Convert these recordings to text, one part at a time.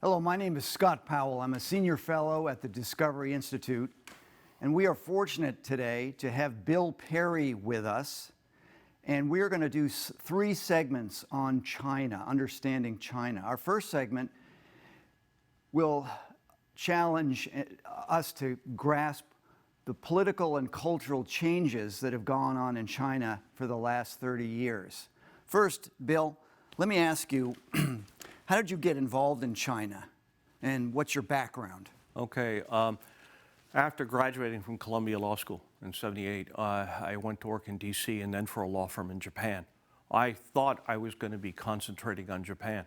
Hello, my name is Scott Powell. I'm a senior fellow at the Discovery Institute, and we are fortunate today to have Bill Perry with us. And we're going to do three segments on China, understanding China. Our first segment will challenge us to grasp the political and cultural changes that have gone on in China for the last 30 years. First, Bill, let me ask you, how did you get involved in China, and what's your background? Okay. After graduating from Columbia Law School in '78, I went to work in D.C. and then for a law firm in Japan. I thought I was going to be concentrating on Japan.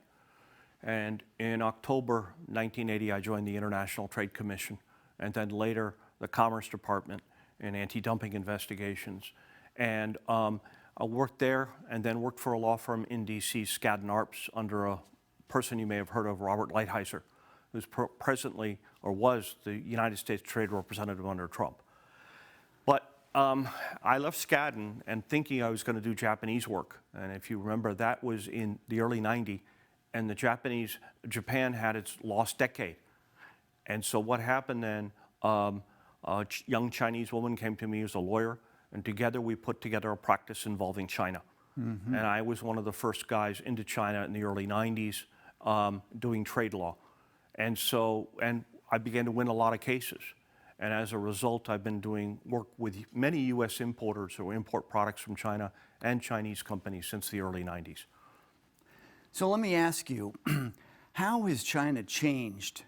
And in October 1980, I joined the International Trade Commission, and then later the Commerce Department in anti-dumping investigations. And I worked there and then worked for a law firm in D.C., Skadden Arps, under a person you may have heard of, Robert Lighthizer, who's presently, or was, the United States Trade Representative under Trump. But I left Skadden and thinking I was going to do Japanese work. And if you remember, that was in the early '90s, and Japan had its lost decade. And so what happened then, a young Chinese woman came to me as a lawyer, and together we put together a practice involving China. Mm-hmm. And I was one of the first guys into China in the early '90s doing trade law. And I began to win a lot of cases. And as a result, I've been doing work with many U.S. importers who import products from China and Chinese companies since the early '90s. So let me ask you, how has China changed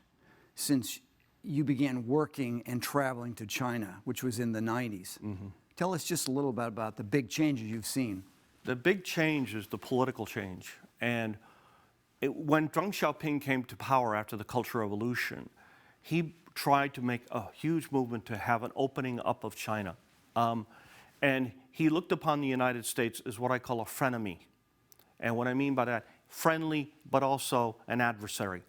since you began working and traveling to China, which was in the '90s? Mm-hmm. Tell us just a little bit about the big changes you've seen. The big change is the political change. And when Deng Xiaoping came to power after the Cultural Revolution, he tried to make a huge movement to have an opening up of China. And he looked upon the United States as what I call a frenemy. And what I mean by that, friendly, but also an adversary.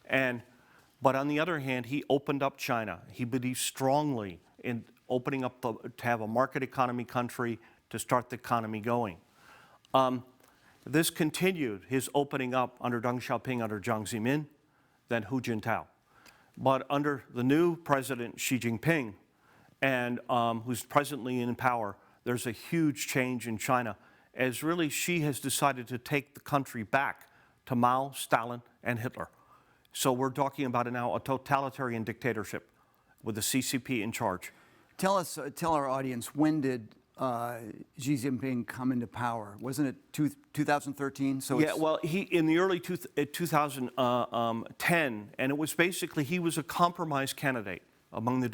But on the other hand, he opened up China. He believed strongly in opening up to have a market economy country to start the economy going. This continued, his opening up under Deng Xiaoping, under Jiang Zemin, then Hu Jintao. But under the new president, Xi Jinping, and who's presently in power, there's a huge change in China, as really Xi has decided to take the country back to Mao, Stalin, and Hitler. So we're talking about now a totalitarian dictatorship with the CCP in charge. Tell our audience, when did Xi Jinping come into power? Wasn't it 2013? So yeah, well, in the early 2010, and it was basically, he was a compromise candidate among the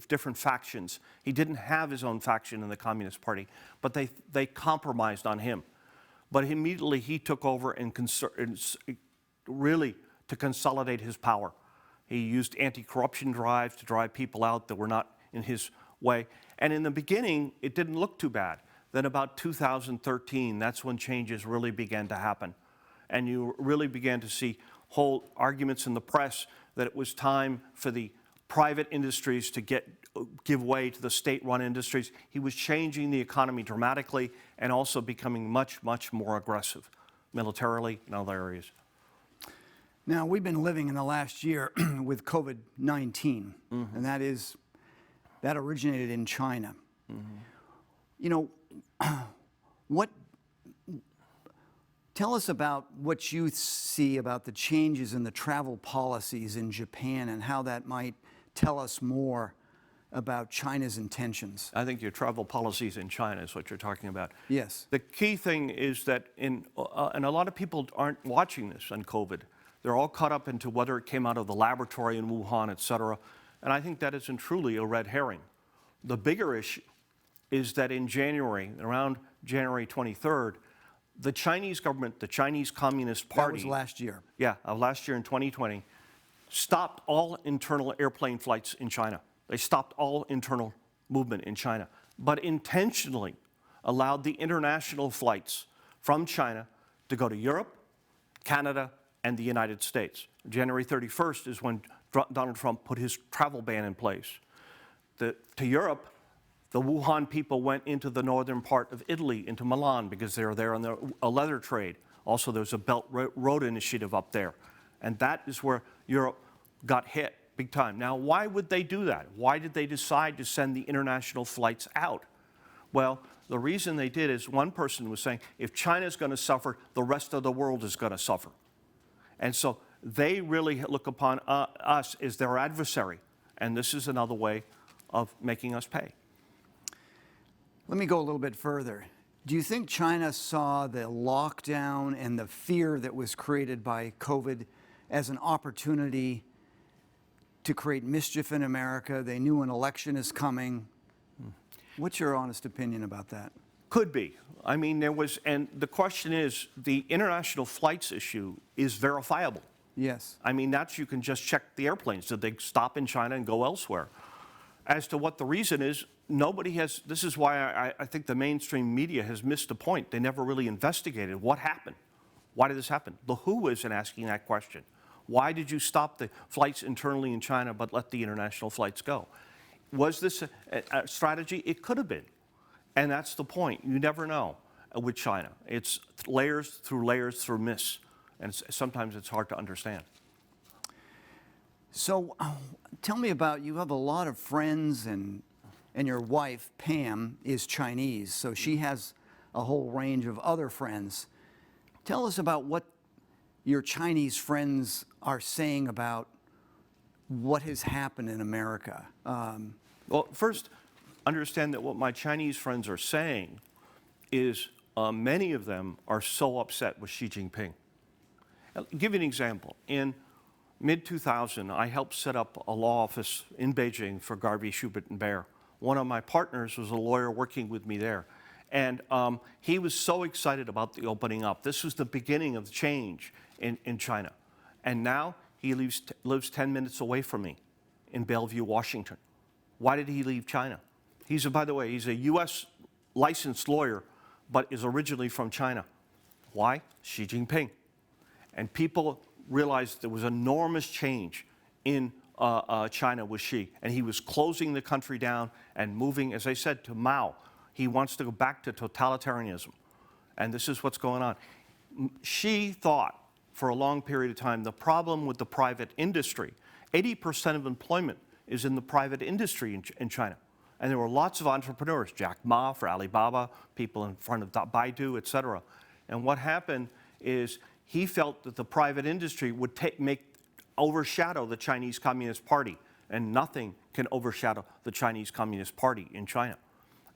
different factions. He didn't have his own faction in the Communist Party, but they compromised on him. But immediately he took over and really to consolidate his power. He used anti-corruption drives to drive people out that were not in his way. And in the beginning, it didn't look too bad. Then about 2013, that's when changes really began to happen. And you really began to see whole arguments in the press that it was time for the private industries to give way to the state-run industries. He was changing the economy dramatically and also becoming much, much more aggressive militarily in other areas. Now, we've been living in the last year with COVID-19, mm-hmm. and that originated in China. Mm-hmm. You know, tell us about what you see about the changes in the travel policies in Japan and how that might tell us more about China's intentions. I think your travel policies in China is what you're talking about. Yes. The key thing is that and a lot of people aren't watching this on COVID. They're all caught up into whether it came out of the laboratory in Wuhan, et cetera. And I think that isn't truly a red herring. The bigger issue is that in January, around January 23rd, the Chinese government, the Chinese Communist Party— That was last year. Yeah, last year in 2020, stopped all internal airplane flights in China. They stopped all internal movement in China, but intentionally allowed the international flights from China to go to Europe, Canada, and the United States. January 31st is when Donald Trump put his travel ban in place. To Europe, the Wuhan people went into the northern part of Italy, into Milan, because they were there on a leather trade. Also, there's a Belt Road Initiative up there. And that is where Europe got hit big time. Now, why would they do that? Why did they decide to send the international flights out? Well, the reason they did is one person was saying, if China's going to suffer, the rest of the world is going to suffer. And so they really look upon us as their adversary. And this is another way of making us pay. Let me go a little bit further. Do you think China saw the lockdown and the fear that was created by COVID as an opportunity to create mischief in America? They knew an election is coming. What's your honest opinion about that? Could be. I mean, there was, and the question is, the international flights issue is verifiable. Yes. I mean, that's, you can just check the airplanes. Did they stop in China and go elsewhere? As to what the reason is, nobody has, this is why I think the mainstream media has missed the point. They never really investigated what happened. Why did this happen? The WHO isn't asking that question. Why did you stop the flights internally in China but let the international flights go? Was this a strategy? It could have been. And that's the point. You never know with China. It's layers through myths. And sometimes it's hard to understand. So tell me about, you have a lot of friends, and your wife, Pam, is Chinese, so she has a whole range of other friends. Tell us about what your Chinese friends are saying about what has happened in America. Well, first, understand that what my Chinese friends are saying is many of them are so upset with Xi Jinping. I'll give you an example. In mid-2000, I helped set up a law office in Beijing for Garvey, Schubert, and Baer. One of my partners was a lawyer working with me there. And he was so excited about the opening up. This was the beginning of the change in China. And now he lives 10 minutes away from me in Bellevue, Washington. Why did he leave China? By the way, he's a U.S. licensed lawyer, but is originally from China. Why? Xi Jinping. And people realized there was enormous change in China with Xi. And he was closing the country down and moving, as I said, to Mao. He wants to go back to totalitarianism. And this is what's going on. Xi thought for a long period of time the problem with the private industry, 80% of employment is in the private industry in China. And there were lots of entrepreneurs, Jack Ma for Alibaba, people in front of Baidu, et cetera. And what happened is he felt that the private industry would overshadow the Chinese Communist Party, and nothing can overshadow the Chinese Communist Party in China.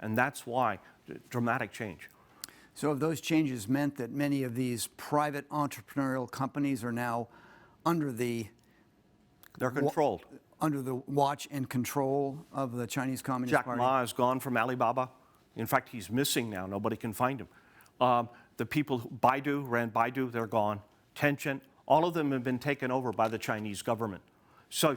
And that's why dramatic change. So have those changes meant that many of these private entrepreneurial companies are now under the... They're controlled. Under the watch and control of the Chinese Communist Party? Jack Ma is gone from Alibaba. In fact, he's missing now. Nobody can find him. The people who ran Baidu, they're gone. Tencent, all of them have been taken over by the Chinese government. So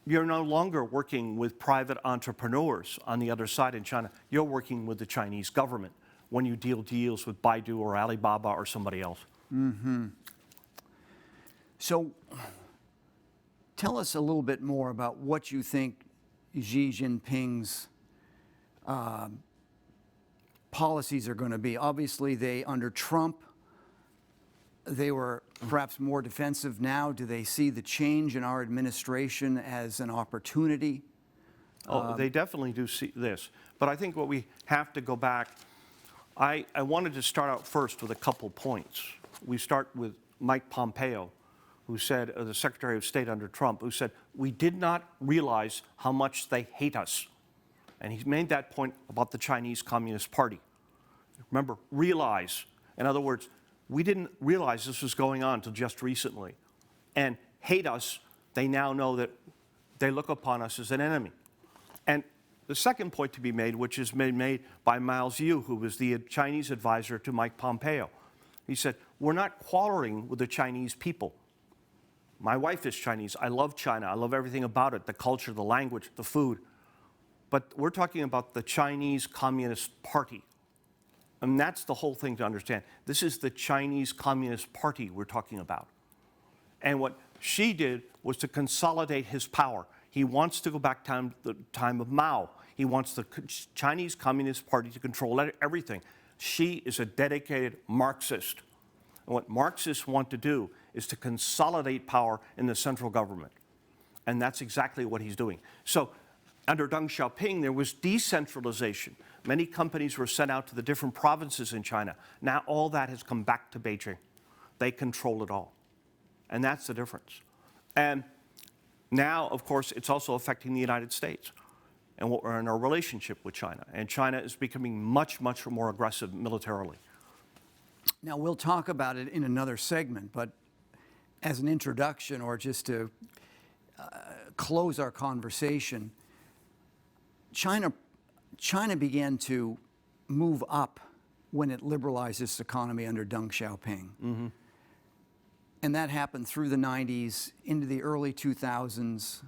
you're no longer working with private entrepreneurs on the other side in China. You're working with the Chinese government when you deals with Baidu or Alibaba or somebody else. Mm-hmm. So tell us a little bit more about what you think Xi Jinping's policies are going to be. Obviously, under Trump, they were perhaps more defensive. Now, do they see the change in our administration as an opportunity? Oh, they definitely do see this. But I think what we have to go back, I wanted to start out first with a couple points. We start with Mike Pompeo, who said, the Secretary of State under Trump, who said, we did not realize how much they hate us. And he made that point about the Chinese Communist Party. Remember, realize. In other words, we didn't realize this was going on until just recently. And hate us, they now know that they look upon us as an enemy. And the second point to be made, which is made by Mao Zedong, who was the Chinese advisor to Mike Pompeo. He said, we're not quarreling with the Chinese people. My wife is Chinese. I love China. I love everything about it, the culture, the language, the food. But we're talking about the Chinese Communist Party. And that's the whole thing to understand. This is the Chinese Communist Party we're talking about. And what Xi did was to consolidate his power. He wants to go back to the time of Mao. He wants the Chinese Communist Party to control everything. Xi is a dedicated Marxist. And what Marxists want to do is to consolidate power in the central government. And that's exactly what he's doing. So under Deng Xiaoping, there was decentralization. Many companies were sent out to the different provinces in China. Now all that has come back to Beijing. They control it all. And that's the difference. And now, of course, it's also affecting the United States and what we're in our relationship with China. And China is becoming much, much more aggressive militarily. Now, we'll talk about it in another segment, but as an introduction or just to close our conversation, China began to move up when it liberalized its economy under Deng Xiaoping. Mm-hmm. And that happened through the 90s into the early 2000s.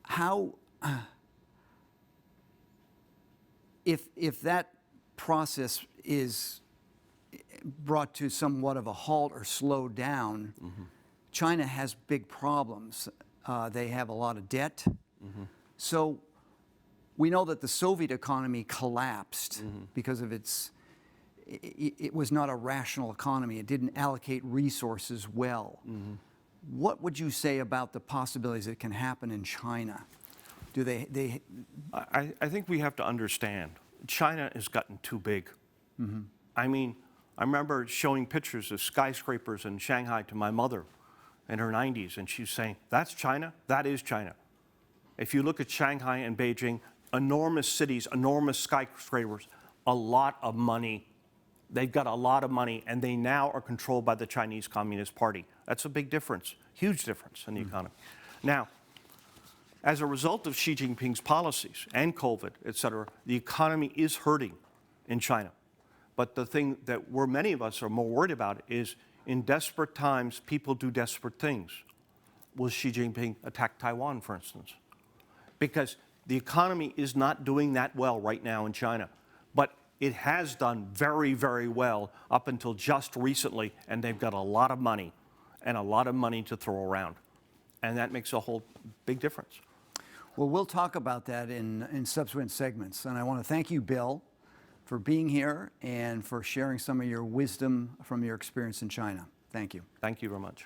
How, if that process is brought to somewhat of a halt or slowed down, mm-hmm. China has big problems. They have a lot of debt. Mm-hmm. So we know that the Soviet economy collapsed mm-hmm. because of it was not a rational economy. It didn't allocate resources well. Mm-hmm. What would you say about the possibilities that can happen in China? Do they? I think we have to understand, China has gotten too big. Mm-hmm. I mean, I remember showing pictures of skyscrapers in Shanghai to my mother in her 90s, and she's saying, that's China? That is China. If you look at Shanghai and Beijing, enormous cities, enormous skyscrapers, a lot of money. They've got a lot of money, and they now are controlled by the Chinese Communist Party. That's a big difference, huge difference in the economy. Now, as a result of Xi Jinping's policies and COVID, et cetera, the economy is hurting in China. But the thing that many of us are more worried about is in desperate times, people do desperate things. Will Xi Jinping attack Taiwan, for instance? Because the economy is not doing that well right now in China. But it has done very, very well up until just recently, and they've got a lot of money and a lot of money to throw around. And that makes a whole big difference. Well, we'll talk about that in subsequent segments. And I want to thank you, Bill, for being here and for sharing some of your wisdom from your experience in China. Thank you. Thank you very much.